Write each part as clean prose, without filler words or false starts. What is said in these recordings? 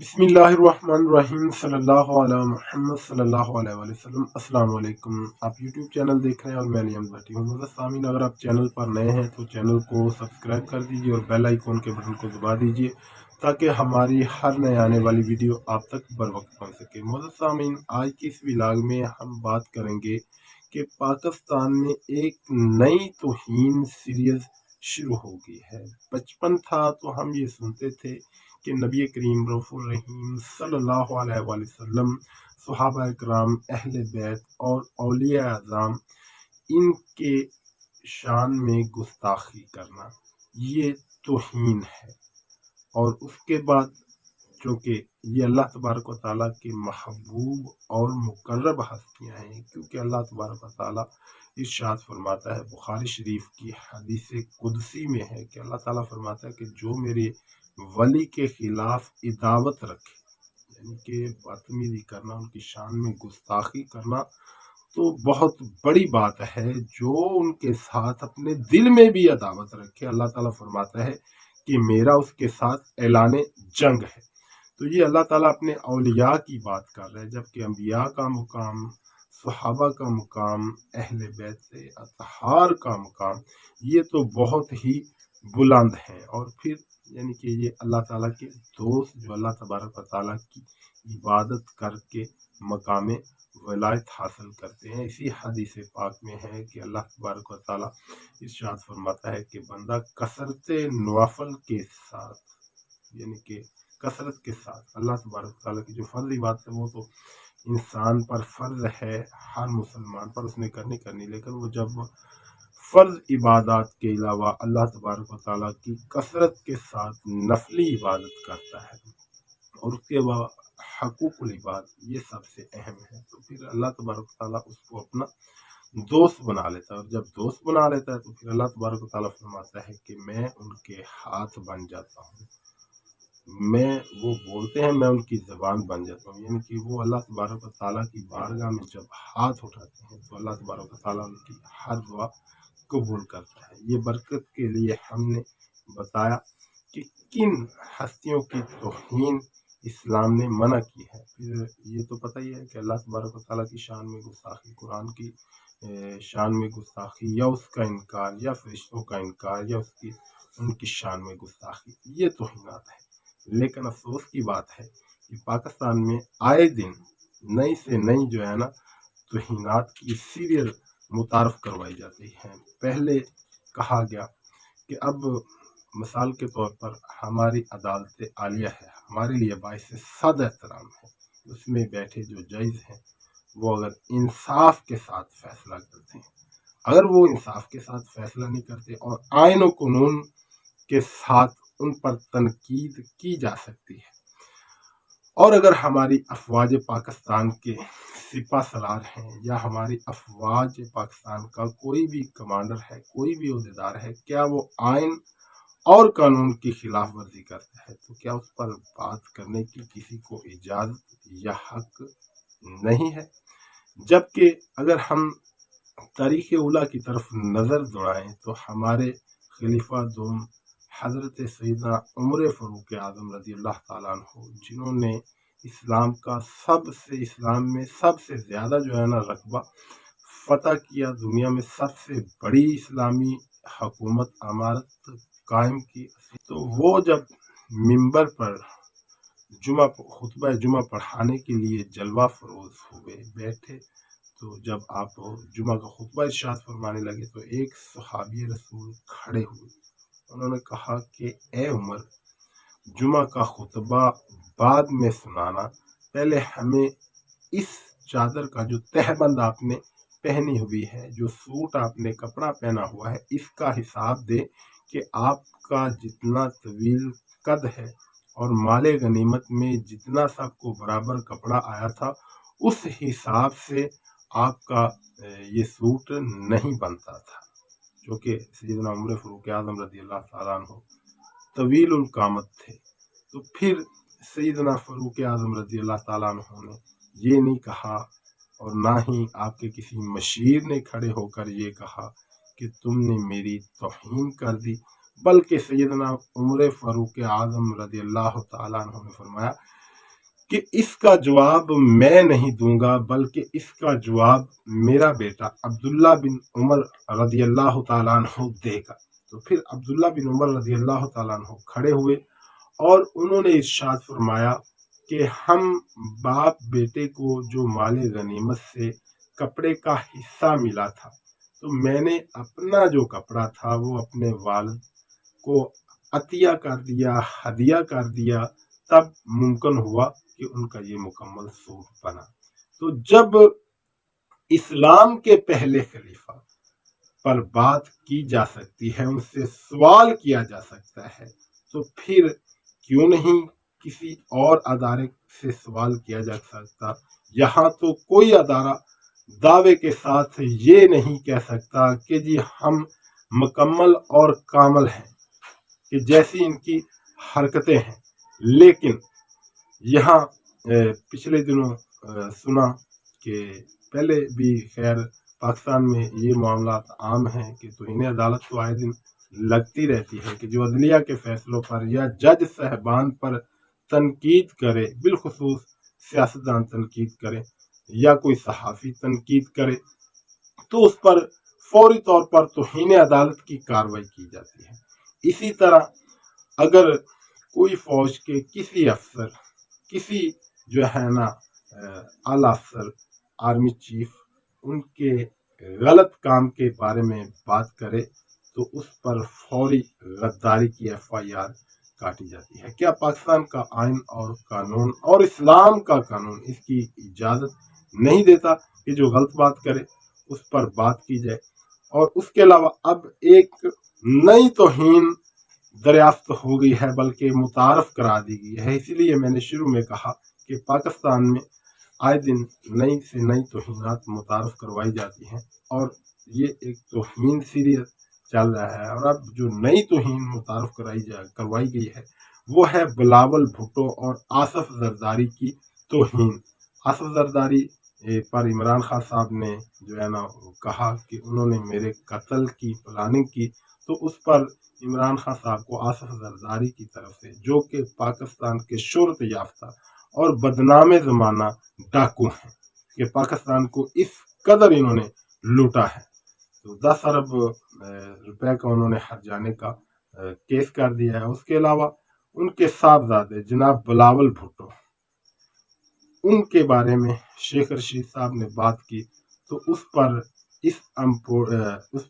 बिस्मिल्लाहिर्रहमानिर्रहीम सल्लल्लाहु अला मुहम्मद सल्लल्लाहु अलैहि वसल्लम। अस्सलाम वालेकुम। आप यूट्यूब चैनल देख रहे हैं और मैं नियम भट्टी हूँ। मतलब सामीन, अगर आप चैनल पर नए हैं तो चैनल को सब्सक्राइब कर दीजिए और बेल आइकॉन के बटन को दबा दीजिए ताकि हमारी हर नए आने वाली वीडियो आप तक बर वक्त पहुँच सके। मतलब सामीन, आज की इस व्लॉग में हम बात करेंगे कि पाकिस्तान में एक नई तौहीन सीरीज शुरू हो गई है। बचपन था तो हम ये सुनते थे कि नबी करीम रऊफ़ुर रहीम सल्लल्लाहु अलैहि वसल्लम, सहाबा इकराम, अहले बैत और औलिया आज़म, इनके शान में गुस्ताखी करना ये तौहीन है। और उसके बाद चूँकि ये अल्लाह तबारक व तआला के महबूब और मुकर्रब हस्तियाँ हैं, क्योंकि अल्लाह तबारक व तआला इरशाद फरमाता है, बुखारी शरीफ की हदीस कुदसी में है कि अल्लाह ताला फरमाता है कि जो मेरे वली के खिलाफ इदावत रखे, यानी कि बदतमीजी करना, उनकी शान में गुस्ताखी करना, तो बहुत बड़ी बात है। जो उनके साथ अपने दिल में भी अदावत रखे, अल्लाह ताला फरमाता है कि मेरा उसके साथ ऐलान जंग है। तो ये अल्लाह ताला अपने औलिया की बात कर रहे हैं, जबकि अंबिया का मुकाम, सहाबा का मुकाम, अहले बैत से अतहार का मुकाम, ये तो बहुत ही बुलंद है। और फिर यानी कि ये अल्लाह ताला के दोस्त जो अल्लाह तबारक व तआला की इबादत करके मकाम वलायत हासिल करते हैं। इसी हदीस पाक में है कि अल्लाह तबारक व तआला इरशाद फरमाता है कि बंदा कसरत नवाफल के साथ, यानी कि कसरत के साथ अल्लाह तबारक व तआला की जो फर्ज इबादत है वो तो इंसान पर फर्ज है, हर मुसलमान पर उसने करनी, लेकिन वो जब फर्ज इबादत के अलावा अल्लाह तबारक व तआला की कसरत के साथ नफली इबादत करता है और उसके बाद हकूकुल इबाद, ये सबसे अहम है, तो फिर अल्लाह तबारक व तआला उसको अपना दोस्त बना लेता है। और जब दोस्त बना लेता है तो फिर अल्लाह तबारक व तआला फरमाता है कि मैं उनके हाथ बन जाता हूँ, मैं, वो बोलते हैं मैं उनकी ज़बान बन जाता हूँ। यानी कि वो अल्लाह तबारक व तआला की बारगाह में जब हाथ उठाते हैं तो अल्लाह तबारक व तआला उनकी हर दुआ कबूल करता है। ये बरकत के लिए हमने बताया कि किन हस्तियों की तौहीन इस्लाम ने मना की है। फिर ये तो पता ही है कि अल्लाह तबारक व तआला की शान में गुस्ताखी, कुरान की शान में गुस्ताखी, या उसका इनकार, या फरिश्तों का इनकार, या उसकी उनकी शान में गुस्ताखी, ये तौहीनात है। लेकिन अफसोस की बात है कि पाकिस्तान में आए दिन नई से नई जो है ना तौहीनात की सीरियल मुतारफ करवाई जाती है। पहले कहा गया कि अब मिसाल के तौर पर हमारी अदालत आलिया है, हमारे लिए बाइस सद एहतराम है। उसमें बैठे जो जज हैं वो अगर इंसाफ के साथ फैसला करते हैं, अगर वो इंसाफ के साथ फैसला नहीं करते और आइन और कानून के साथ उन पर तनकीद की जा सकती है, और अगर हमारी अफवाज पाकिस्तान के सिपा सलार हैं या हमारी अफवाज पाकिस्तान का कोई भी कमांडर है, कोई भी अहदेदार है, क्या वो आइन और कानून की खिलाफ वर्जी करता है, तो क्या उस पर बात करने की किसी को इजाजत या हक नहीं है। जबकि अगर हम तारीख उला की तरफ नज़र दौड़ाएं तो हमारे खलीफा दोम हज़रत सैयदना उमर फ़ारूक आज़म रज़ी अल्लाह ताला अन्हु, जिन्होंने इस्लाम में सबसे ज़्यादा जो है ना रकबा फतह किया, दुनिया में सबसे बड़ी इस्लामी हुकूमत अमारत कायम की, तो वो जब मिंबर पर खुतबा जुमा पढ़ाने के लिए जलवा फरोज हुए बैठे, तो जब आप जुमा का खुतबा इरशाद फरमाने लगे तो एक सहाबी रसूल खड़े हुए, उन्होंने कहा कि ए उमर, जुमा का खुतबा बाद में सुनाना, पहले हमें इस चादर का जो तहबंद आपने पहनी हुई है, जो सूट आपने कपड़ा पहना हुआ है, इसका हिसाब दे कि आपका जितना तवील कद है और माले गनीमत में जितना सबको बराबर कपड़ा आया था, उस हिसाब से आपका ये सूट नहीं बनता था, जो कि सैयदना उमर फ़ारूक आज़म रज़ी अल्लाह ताला अन्हु तवील उल कामत थे। तो फिर सैयदना फ़ारूक आज़म रज़ी अल्लाह ताला अन्हु ने ये नहीं कहा, और ना ही आपके किसी मशीर ने खड़े होकर ये कहा कि तुमने मेरी तौहीन कर दी, बल्कि सैयदना उमर फ़ारूक आज़म रज़ी अल्लाह ताला अन्हु ने फरमाया کہ اس کا جواب میں نہیں دوں گا بلکہ اس کا جواب میرا بیٹا عبداللہ بن عمر رضی اللہ تعالیٰ عنہ دے گا۔ تو پھر عبداللہ بن عمر رضی اللہ تعالیٰ عنہ کھڑے ہوئے اور انہوں نے ارشاد فرمایا کہ ہم باپ بیٹے کو جو مال غنیمت سے کپڑے کا حصہ ملا تھا، تو میں نے اپنا جو کپڑا تھا وہ اپنے والد کو عطیہ کر دیا، ہدیہ کر دیا، تب ممکن ہوا کہ ان کا یہ مکمل سوٹ بنا۔ تو جب اسلام کے پہلے خلیفہ پر بات کی جا سکتی ہے، ان سے سوال کیا جا سکتا ہے، تو پھر کیوں نہیں کسی اور ادارے سے سوال کیا جا سکتا؟ یہاں تو کوئی ادارہ دعوے کے ساتھ یہ نہیں کہہ سکتا کہ جی ہم مکمل اور کامل ہیں، کہ جیسی ان کی حرکتیں ہیں۔ لیکن یہاں پچھلے دنوں سنا کہ پہلے بھی خیر پاکستان میں یہ معاملات عام ہیں کہ توہین عدالت تو آئے دن لگتی رہتی ہے کہ جو عدلیہ کے فیصلوں پر یا جج صاحبان پر تنقید کرے، بالخصوص سیاستدان تنقید کرے یا کوئی صحافی تنقید کرے، تو اس پر فوری طور پر توہین عدالت کی کارروائی کی جاتی ہے۔ اسی طرح اگر کوئی فوج کے کسی افسر، کسی جو ہے نا اعلی افسر، آرمی چیف، ان کے غلط کام کے بارے میں بات کرے تو اس پر فوری غداری کی FIR کاٹی جاتی ہے۔ کیا پاکستان کا آئین اور قانون اور اسلام کا قانون اس کی اجازت نہیں دیتا کہ جو غلط بات کرے اس پر بات کی جائے؟ اور اس کے علاوہ اب ایک نئی توہین دریافت ہو گئی ہے، بلکہ متعارف کرا دی گئی ہے۔ اسی لیے میں نے شروع میں کہا کہ پاکستان میں آئے دن نئی سے نئی توہینات متعارف کروائی جاتی ہیں، اور یہ ایک توہین سیریز چل رہا ہے۔ اور اب جو نئی توہین متعارف کروائی گئی ہے وہ ہے بلاول بھٹو اور آصف زرداری کی توہین۔ آصف زرداری پر عمران خان صاحب نے جو ہے نا کہا کہ انہوں نے میرے قتل کی پلاننگ کی، تو اس پر عمران خان صاحب کو آصف زرداری کی طرف سے، جو کہ پاکستان کے شہرت یافتہ اور بدنام زمانہ ڈاکو ہیں، کہ پاکستان کو اس قدر انہوں نے لوٹا ہے، تو 10 ارب روپے کا انہوں نے ہرجانے کا کیس کر دیا ہے۔ اس کے علاوہ ان کے صاحبزادے جناب بلاول بھٹو، ان کے بارے میں شیخ رشید صاحب نے بات کی، تو اس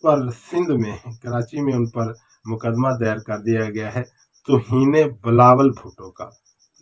پر سندھ میں کراچی میں ان پر مقدمہ دائر کر دیا گیا ہے توہین بلاول بھٹو کا۔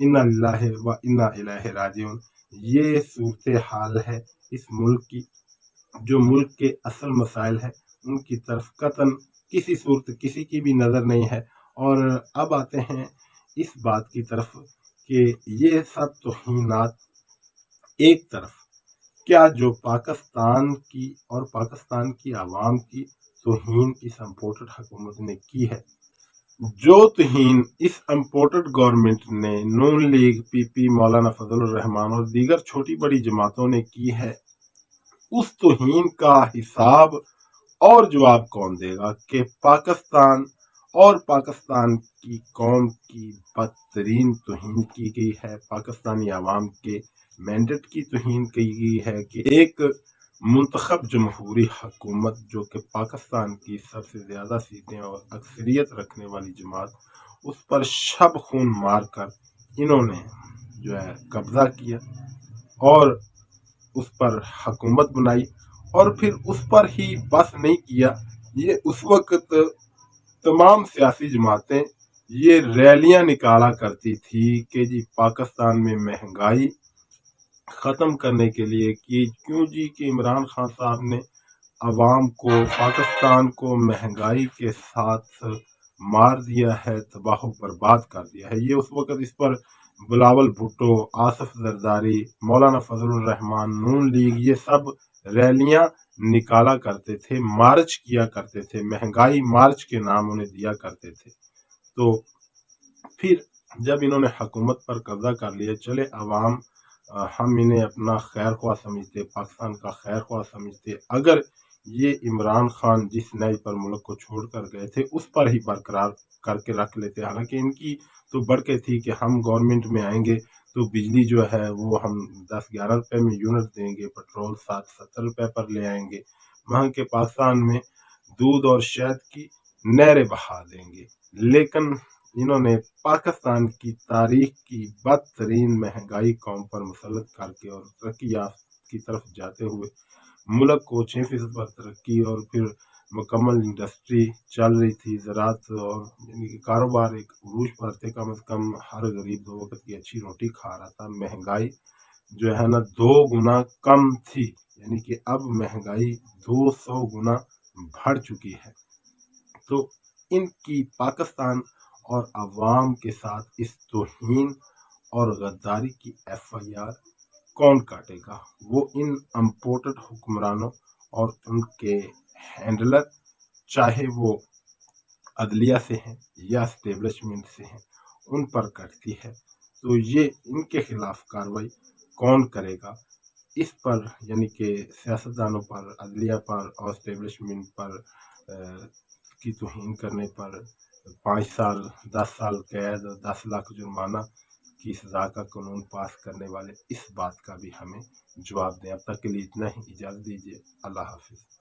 انا للہ و انا الیہ راجعون۔ یہ صورتحال ہے اس ملک کی، جو ملک کے اصل مسائل ہیں ان کی طرف قطعاً کسی صورت کسی کی بھی نظر نہیں ہے۔ اور اب آتے ہیں اس بات کی طرف کہ یہ سب توہینات ایک طرف، کیا جو پاکستان کی اور پاکستان کی عوام کی توہین اس امپورٹڈ حکومت نے کی ہے، جو توہین اس امپورٹڈ گورنمنٹ نے نون لیگ، PP، مولانا فضل الرحمان اور دیگر چھوٹی بڑی جماعتوں نے کی ہے، اس توہین کا حساب اور جواب کون دے گا کہ پاکستان اور پاکستان کی قوم کی بدترین توہین کی گئی ہے، پاکستانی عوام کے مینڈیٹ کی توہین کی گئی ہے کہ ایک منتخب جمہوری حکومت جو کہ پاکستان کی سب سے زیادہ سیٹیں اور اکثریت رکھنے والی جماعت، اس پر شب خون مار کر انہوں نے جو ہے قبضہ کیا اور اس پر حکومت بنائی، اور پھر اس پر ہی بس نہیں کیا، یہ اس وقت تمام سیاسی جماعتیں یہ ریلیاں نکالا کرتی تھی کہ جی پاکستان میں مہنگائی ختم کرنے کے لیے کیوں جی کہ عمران خان صاحب نے عوام کو، پاکستان کو مہنگائی کے ساتھ مار دیا ہے، تباہ و برباد کر دیا ہے۔ یہ اس وقت اس پر بلاول بھٹو، آصف زرداری، مولانا فضل الرحمان، نون لیگ، یہ سب ریلیاں نکالا کرتے تھے، مارچ کیا کرتے تھے، مہنگائی مارچ کے نام انہیں دیا کرتے تھے۔ تو پھر جب انہوں نے حکومت پر قبضہ کر لیا، چلے عوام ہم انہیں اپنا خیر خواہ سمجھتے، پاکستان کا خیر خواہ سمجھتے، اگر ये इमरान खान जिस न्याय पर मुल्क को छोड़ कर गए थे उस पर ही बरकरार करके रख लेते। हालांकि इनकी तो बढ़ के थी कि हम गवर्नमेंट में आएंगे तो बिजली जो है वो हम 10-11 रुपए में यूनिट देंगे, पेट्रोल 60-70 रुपए पर ले आएंगे, वहां के पाकिस्तान में दूध और शहद की नहरें बहा देंगे। लेकिन इन्होंने पाकिस्तान की तारीख की बदतरीन महंगाई कौम पर मुसल्लत करके और तरक्की की तरफ जाते हुए मुल्क को 6% पर तरक्की और फिर मुकम्मल इंडस्ट्री चल रही थी, ज़राअत और यानी कि कारोबार एक उरूज पर थे। कम अज़ कम हर गरीब 2 वक़्त की अच्छी रोटी खा रहा था। महंगाई जो है ना 2 गुना कम थी, यानी कि अब महंगाई 200 गुना बढ़ चुकी है। तो इनकी पाकिस्तान और अवाम के साथ इस तौहीन और गद्दारी की FIR कौन काटेगा? वो इन इम्पोर्टेड हुक्मरानों और उनके हैंडलर, चाहे वो अदलिया से हैं या एस्टेब्लिशमेंट से हैं, उन पर कटती है। तो ये इनके खिलाफ कार्रवाई कौन करेगा? इस पर यानी कि सियासतदानों पर, अदलिया पर और एस्टेब्लिशमेंट पर की तौहीन करने पर 5 साल 10 साल कैद और 10 लाख जुर्माना की सजा का कानून पास करने वाले इस बात का भी हमें जवाब दें। अब तक के लिए इतना ही, इजाज़त दीजिए। अल्लाह हाफिज़।